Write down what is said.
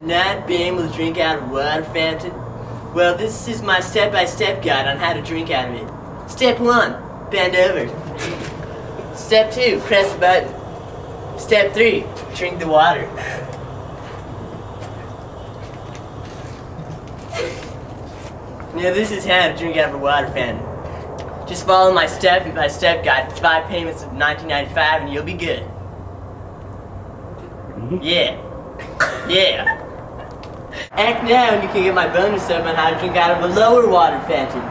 Not being able to drink out of a water fountain? Well, this is my step-by-step guide on how to drink out of it. Step 1, bend over. Step 2, press the button. Step 3, drink the water. Now this is how to drink out of a water fountain. Just follow my step-by-step guide for 5 payments of $19.95 and you'll be good. Yeah. Yeah. Act now and you can get my bonus up on how to drink out of a lower water fountain.